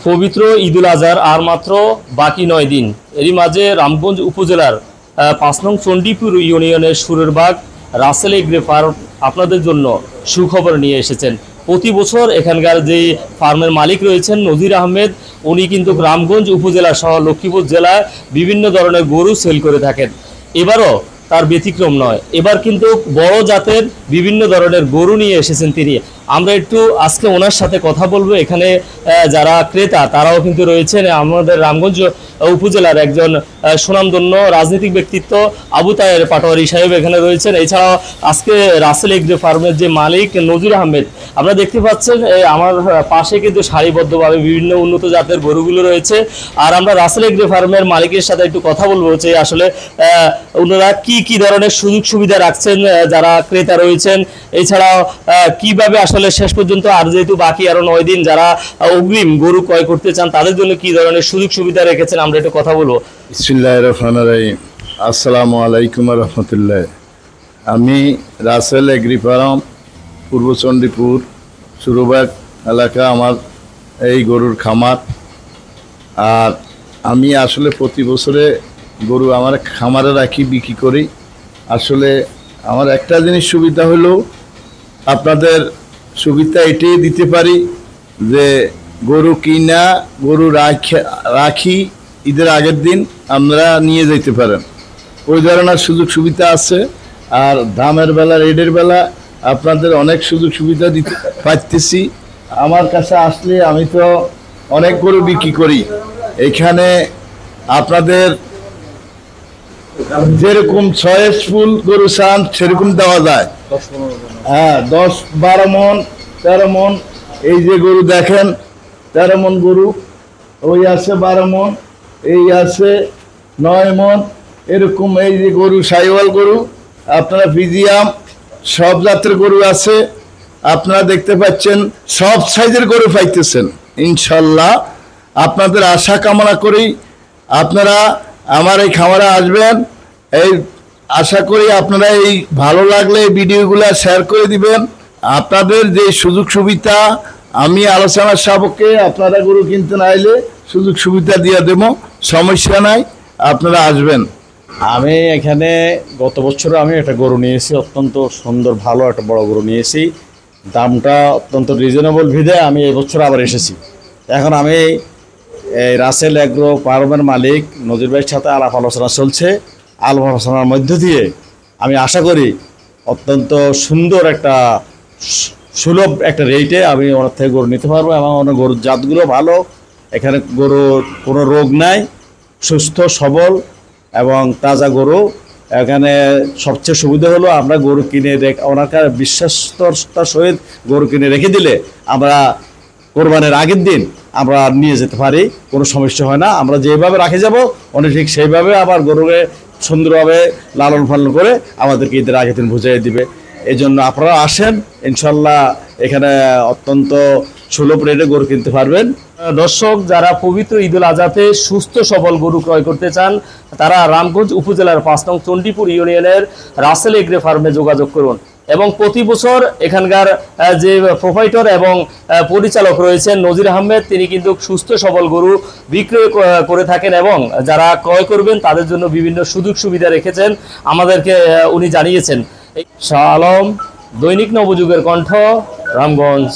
পবিত্র ঈদুল আজহার আর মাত্র বাকি 9 দিন। এরই মাঝে রামগঞ্জ উপজেলার 5 নং চণ্ডীপুর ইউনিয়নের সুরেরবাগ রাসেল এগ্রি ফার্ম আপনাদের জন্য সুখবর নিয়ে এসেছেন। প্রতি বছর এখানকার যে ফার্মের মালিক রয়েছেন নজির আহমেদ, উনি কিন্তু রামগঞ্জ উপজেলা সহ লক্ষ্মীপুর জেলায় বিভিন্ন ধরনের গরু সেল করে থাকেন। এবারও তার ব্যতিক্রম নয়, এবার কিন্তু বড় জাতের বিভিন্ন ধরনের গরু নিয়ে এসেছেন তিনি। আমরা একটু আজকে ওনার সাথে কথা বলবো। এখানে যারা ক্রেতা তারাও কিন্তু রয়েছেন। আমাদের রামগঞ্জ উপজেলার একজন সুনামধন্য রাজনৈতিক ব্যক্তিত্ব আবু তাহের পাটোয়ারি সাহেব এখানে রয়েছেন। এছাড়াও আজকে রাসেল এগ্রি ফার্মের যে মালিক নজির আহমেদ, আপনারা দেখতে পাচ্ছেন আমার পাশে কিন্তু সারিবদ্ধভাবে বিভিন্ন উন্নত জাতের গরুগুলো রয়েছে। আর আমরা রাসেল এগ্রি ফার্মের মালিকের সাথে একটু কথা বলবো যে আসলে ওনারা কি ধরনের সুযোগ সুবিধা রাখছেন যারা ক্রেতা রয়েছেন, এছাড়াও কিভাবে আসলে শেষ পর্যন্ত আর যেহেতু বাকি আরো 9 দিন যারা অগ্রিম গরু ক্রয় করতে চান তাদের জন্য কি ধরনের সুযোগ সুবিধা রেখেছেন আমরা একটু কথা বলবো। বিসমিল্লাহির রহমানির রহিম। আসসালামু আলাইকুম ওয়া রাহমাতুল্লাহ। আমি রাসেল এগ্রি ফার্ম পূর্ব চণ্ডীপুর সুরবাগ এলাকা আমার এই গরুর খামার। আর আমি আসলে প্রতি বছরে গরু আমার খামারে রাখি, বিক্রি করি। আসলে আমার একটা জিনিস সুবিধা হলো, আপনাদের সুবিধা এটাই দিতে পারি যে গরু কিনা গরু রাখি ঈদের আগের দিন আমরা নিয়ে যেতে পারেন, ওই ধরনের সুযোগ সুবিধা আছে। আর দামের বেলা, রেটের বেলা আপনাদের অনেক সুযোগ সুবিধা দিতে পারতেছি। আমার কাছে আসলে আমি তো অনেক গরু বিক্রি করি। এখানে আপনাদের যেরকম চয়েসফুল গরু চান সেরকম দেওয়া যায়। 10-12 মন 13 মন, এই যে গরু দেখেন 13 মন গরু, ওই আছে 12 মন, এই আছে 9 মন, এরকম এই যে গরু সাইওয়াল গরু, আপনারা ফিজিয়াম সব জাতের গরু আছে। আপনারা দেখতে পাচ্ছেন সব সাইজের গরু পাইতেছেন ইনশাল্লাহ। আপনাদের আশা কামনা করি আপনারা আমার এই খামারে আসবেন। এই আশা করি আপনারা এই ভালো লাগলে এই ভিডিওগুলো শেয়ার করে দিবেন। আপনাদের যে সুযোগ সুবিধা আমি আলোচনার সাপেক্ষে আপনারা গরু কিনতে না এলে সুযোগ সুবিধা দিয়ে দেবো, সমস্যা নাই, আপনারা আসবেন। আমি এখানে গত বছর আমি একটা গরু নিয়েছি, অত্যন্ত সুন্দর ভালো একটা বড় গরু নিয়েছি। দামটা অত্যন্ত রিজনেবল ভিদে আমি এই বছর আবার এসেছি। এখন আমি এই রাসেল এগ্রো ফার্মের মালিক নজির ভাইয়ের সাথে আলাপ আলোচনা চলছে। আলাপ আলোচনার মধ্য দিয়ে আমি আশা করি অত্যন্ত সুন্দর একটা সুলভ একটা রেটে আমি ওনার থেকে গরু নিতে পারবো এবং ওনার গরুর জাতগুলো ভালো। এখানে গরুর কোনো রোগ নাই, সুস্থ সবল এবং তাজা গরু। এখানে সবচেয়ে সুবিধা হলো আমরা গরু কিনে ওনাকে বিশ্বাসতার সহিত গরু কিনে রেখে দিলে আমরা কোরবানের আগের দিন আমরা নিয়ে যেতে পারি, কোনো সমস্যা হয় না। আমরা যেভাবে রাখে যাব উনি ঠিক সেইভাবে আবার গরুকে সুন্দরভাবে লালন পালন করে আমাদেরকে ঈদের আগের দিন বুঝিয়ে দিবে। এই জন্য আপনারা আসেন, ইনশাল্লাহ এখানে অত্যন্ত সুলভ রেটে গরু কিনতে পারবেন। দর্শক, যারা পবিত্র ঈদুল আজহাতে সুস্থ সবল গরু ক্রয় করতে চান তারা রামগঞ্জ উপজেলার 5 নং চণ্ডীপুর ইউনিয়নের রাসেল এগ্রি ফার্মে যোগাযোগ করুন। এবং প্রতি বছর এখানকার যে প্রোপাইটর এবং পরিচালক রয়েছেন নজির আহমেদ, তিনি কিন্তু সুস্থ সবল গরু বিক্রয় করে থাকেন এবং যারা ক্রয় করবেন তাদের জন্য বিভিন্ন সুযোগ সুবিধা রেখেছেন, আমাদেরকে উনি জানিয়েছেন। শাহ আলম, দৈনিক নবযুগের কণ্ঠ, রামগঞ্জ।